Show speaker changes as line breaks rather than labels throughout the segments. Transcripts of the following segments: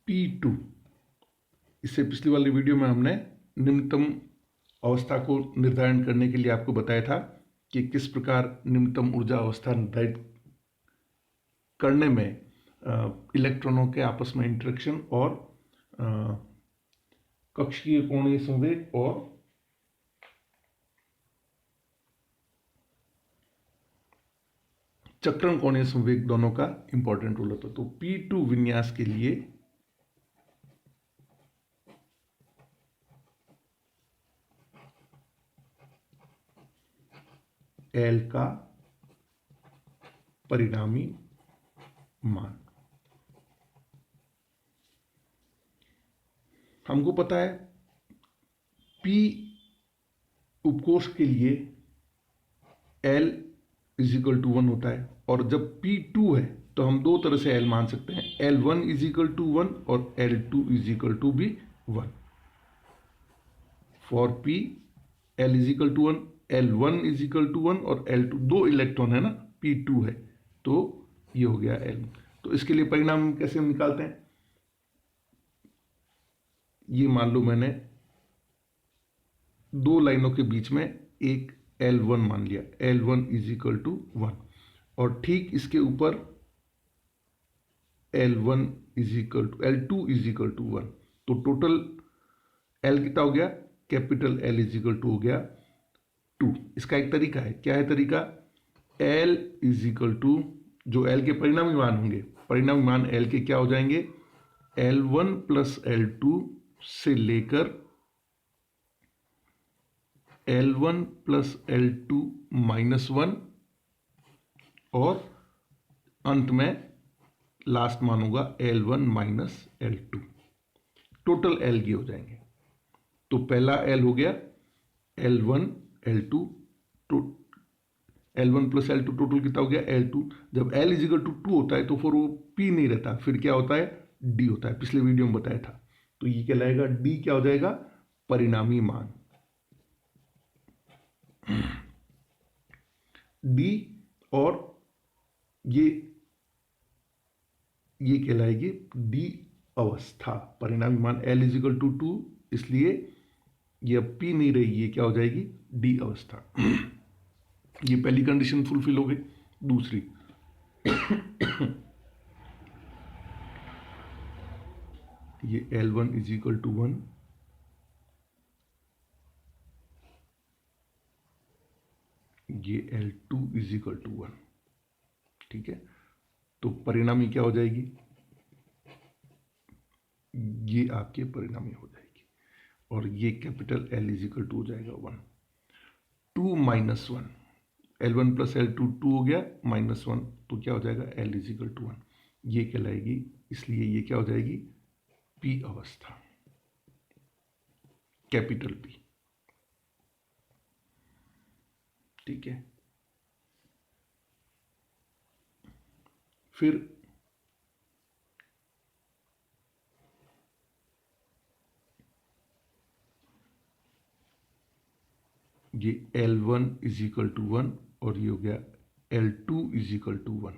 P2, इससे पिछली वाली वीडियो में हमने निम्नतम अवस्था को निर्धारण करने के लिए आपको बताया था कि किस प्रकार निम्नतम ऊर्जा अवस्था निर्धारित करने में इलेक्ट्रॉनों के आपस में इंटरेक्शन और कक्षीय कोणीय संवेग और चक्रण कोणीय संवेग दोनों का इंपॉर्टेंट रोल होता है। तो P2 विन्यास के लिए L का परिणामी मान हमको पता है। P उपकोष के लिए L इजिकल टू 1 होता है, और जब P2 है तो हम दो तरह से L मान सकते हैं, L1 इजिकल टू 1 और L2 इजिकल टू भी 1। For P L is equal to 1, L1 is equal to 1 और L2, दो इलेक्ट्रॉन है ना, P2 है, तो ये हो गया L। तो इसके लिए परिणाम कैसे हम निकालते हैं? ये मान लो मैंने दो लाइनों के बीच में एक L1 मान लिया, L1 इजिकल टू 1, और ठीक इसके ऊपर L1 is equal to L2 is equal to 1। तो टोटल L कितना हो गया? कैपिटल L इजिकल टू हो गया 2। इसका एक तरीका है, क्या है तरीका? L इजिकल टू, जो L के परिणामी मान होंगे, परिणामी मान L के क्या हो जाएंगे? L1 प्लस L2 से लेकर L1 प्लस L2 माइनस 1, और अंत में लास्ट मान होगा L1 minus L2। Total L ये हो जाएंगे। तो पहला L हो गया L1 L2, तो L1 प्लस L2 टोटल कितना हो गया? L2। जब L इजिकल टू 2 होता है तो फिर वो P नहीं रहता, फिर क्या होता है? D होता है, पिछले वीडियो में बताया था। तो ये क्या लाएगा? D क्या हो जाएगा? परिणामी मान D, और ये कहलाएगी D अवस्था। परिणामी मान L इजिकल टू 2, इसलिए ये अब P नहीं रही, ये क्या हो जाएगी? D अवस्था। ये पहली कंडीशन फुलफिल हो गई। दूसरी, ये L1 इजिकल टू 1, ये L2 इजिकल टू 1, ठीक है। तो परिणामी क्या हो जाएगी? ये आपके परिणामी हो जाएगी, और ये कैपिटल L इजिकल टू हो जाएगा 1। 2 माइनस 1, L1 प्लस L2 2 हो गया, माइनस 1, तो क्या हो जाएगा? L is equal to 1। ये कहलाएगी, इसलिए ये क्या हो जाएगी? P अवस्था, कैपिटल P, ठीक है। फिर ये L1 इजिकल टू 1 और ये हो गया L2 इजिकल टू 1।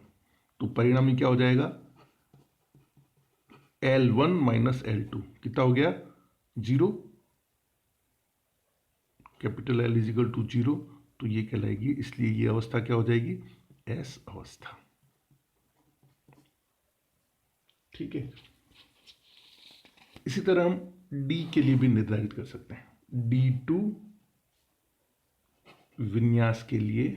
तो परिणामी क्या हो जाएगा? L1 माइनस L2 कितना हो गया? 0। कैपिटल L इजिकल टू 0, तो ये कहलाएगी, इसलिए ये अवस्था क्या हो जाएगी? S अवस्था, ठीक है। इसी तरह हम D के लिए भी निर्धारित कर सकते हैं। D2 विन्यास के लिए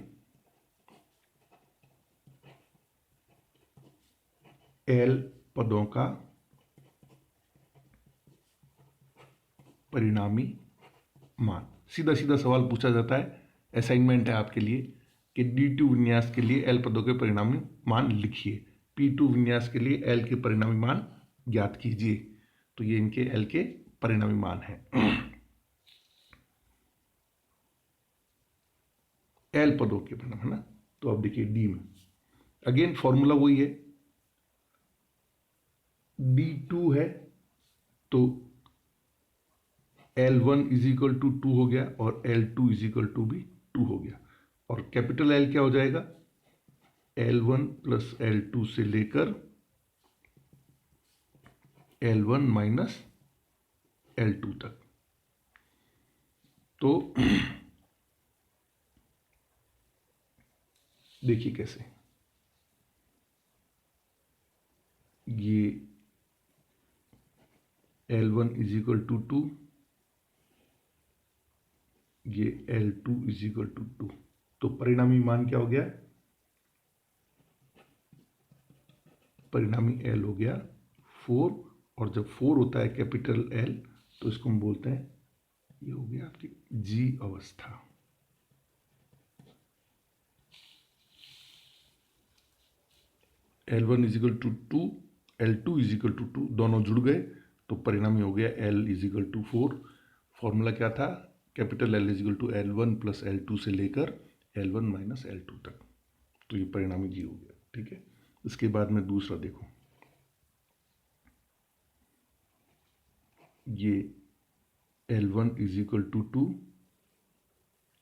L पदों का परिणामी मान। सीधा सीधा सवाल पूछा जाता है, असाइनमेंट है आपके लिए, कि D2 विन्यास के लिए L पदों के परिणामी मान लिखिए। P2 विन्यास के लिए L के परिणामी मान ज्ञात कीजिए। तो ये इनके L के परिणामी मान हैं। L पदों के परिणाम है ना। तो अब देखिए D में अगेन फॉर्मूला वही है, D2 है तो L1 इजिकल टू 2 हो गया, और L2 इजिकल टू भी 2 हो गया, और कैपिटल L क्या हो जाएगा? L1 प्लस L2 से लेकर L1 माइनस L2 तक। तो देखिए कैसे, ये L1 इज इक्वल टू 2, ये L2 इज इक्वल टू 2। तो परिणामी मान क्या हो गया? परिणामी L हो गया 4, और जब 4 होता है कैपिटल L तो इसको हम बोलते हैं, ये हो गया आपकी G अवस्था। L1 is equal to 2, L2 is equal to 2, दोनों जुड़ गए तो परिणामी हो गया L is equal to 4। Formula क्या था? Capital L is equal to L1 plus L2 से लेकर L1 माइनस L2 तक। तो ये परिणामी G हो गया। ठीक है, इसके बाद में दूसरा देखो, ये L1 इज इक्वल टू 2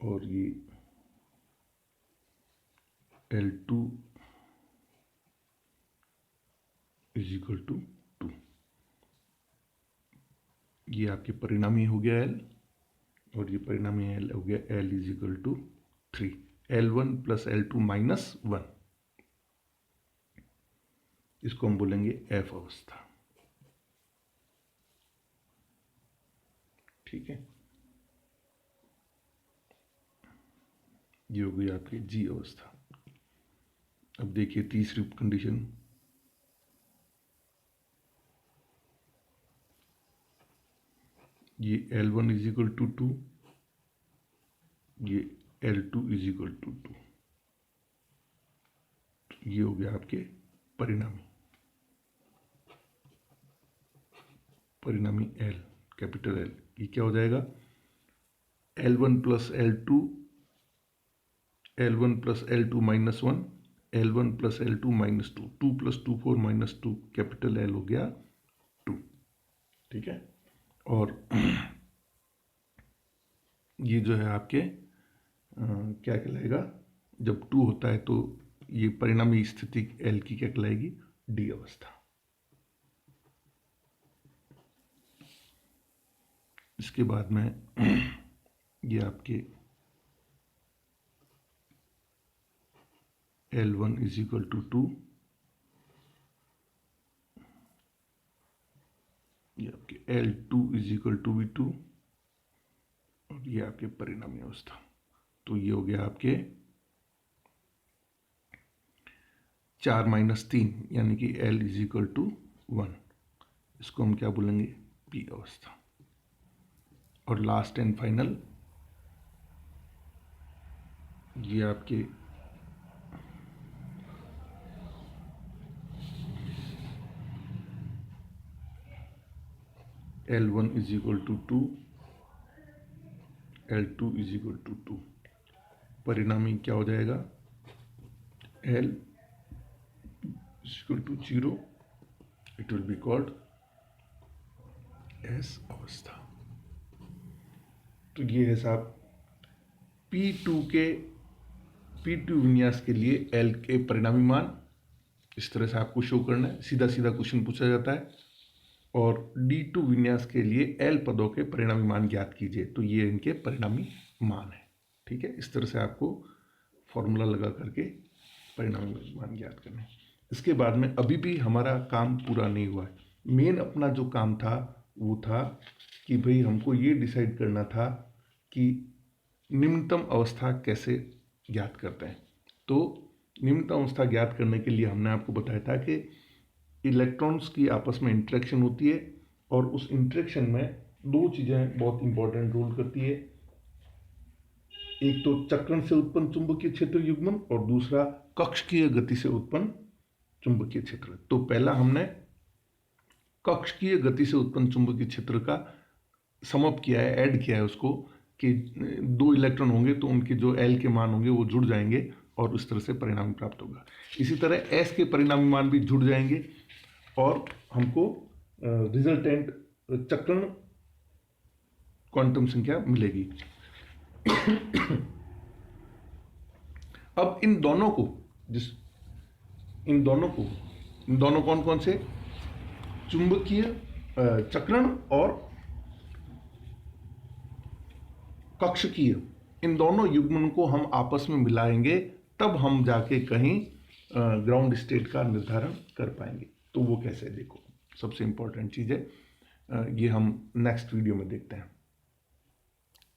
और ये L2 इज इक्वल टू 2। ये आपके परिणामी हो गया L, और ये परिणामी L हो गया L is equal to 3। L1 plus L2 minus 1, इसको हम बोलेंगे F अवस्था। ठीक है, ये हो गई आपकी G अवस्था। अब देखिए तीसरी कंडीशन, ये L1 इज इक्वल टू 2, ये L2 इज इक्वल टू 2। ये हो गया आपके परिणामी, परिणामी L, कैपिटल L। ये क्या हो जाएगा? L1 plus L2, L1 plus L2 minus 1, L1 plus L2 minus 2, 2 plus 2 4 minus 2, capital L हो गया 2। ठीक है, और ये जो है आपके क्या कहलाएगा? जब 2 होता है तो ये परिणामी स्थिति L की क्या कहलाएगी? D अवस्था। इसके बाद में ये आपके L1 इज इक्वल टू 2, ये आपके L2 is equal to V2, और ये आपके परिणामी अवस्था। तो ये हो गया आपके 4 माइनस 3, यानी कि L इज इक्वल टू 1। इसको हम क्या बोलेंगे? P अवस्था। और लास्ट एंड फाइनल, ये आपके L1 is equal to 2, L2 is equal to 2। परिणामी क्या हो जाएगा? L is equal to 0, it will be called S अवस्था। तो ये है साहब P2 विन्यास के लिए L के परिणामी मान। इस तरह से आपको शो करना है, सीधा सीधा क्वेश्चन पूछा जाता है। और D2 विन्यास के लिए L पदों के परिणामी मान ज्ञात कीजिए, तो ये इनके परिणामी मान है। ठीक है, इस तरह से आपको फॉर्मूला लगा करके परिणामी मान ज्ञात करना है। इसके बाद में अभी भी हमारा काम पूरा नहीं हुआ है। मेन अपना जो काम था वो था कि भाई हमको ये डिसाइड करना था कि निम्नतम अवस्था कैसे ज्ञात करते हैं। तो निम्नतम अवस्था ज्ञात करने के लिए हमने आपको बताया था कि इलेक्ट्रॉन्स की आपस में इंटरेक्शन होती है, और उस इंटरेक्शन में दो चीज़ें बहुत इंपॉर्टेंट रोल करती है। एक तो चक्रण से उत्पन्न चुंबकीय क्षेत्र युग्मन, और दूसरा कक्षकीय गति से उत्पन्न चुंबकीय क्षेत्र। तो पहला हमने कक्षकीय गति से उत्पन्न चुंबकीय क्षेत्र का समअप किया है, ऐड किया है उसको, कि 2 इलेक्ट्रॉन होंगे तो उनके जो L के मान होंगे वो जुड़ जाएंगे, और उस तरह से परिणाम प्राप्त होगा। इसी तरह S के परिणामी मान भी जुड़ जाएंगे, और हमको रिजल्टेंट चक्रण क्वांटम संख्या मिलेगी। अब इन दोनों कौन कौन से? चुंबकीय चक्रण और कक्षकीय, इन दोनों युग्मन को हम आपस में मिलाएंगे, तब हम जाके कहीं ग्राउंड स्टेट का निर्धारण कर पाएंगे। तो वो कैसे, देखो सबसे इंपॉर्टेंट चीज़ है, ये हम नेक्स्ट वीडियो में देखते हैं।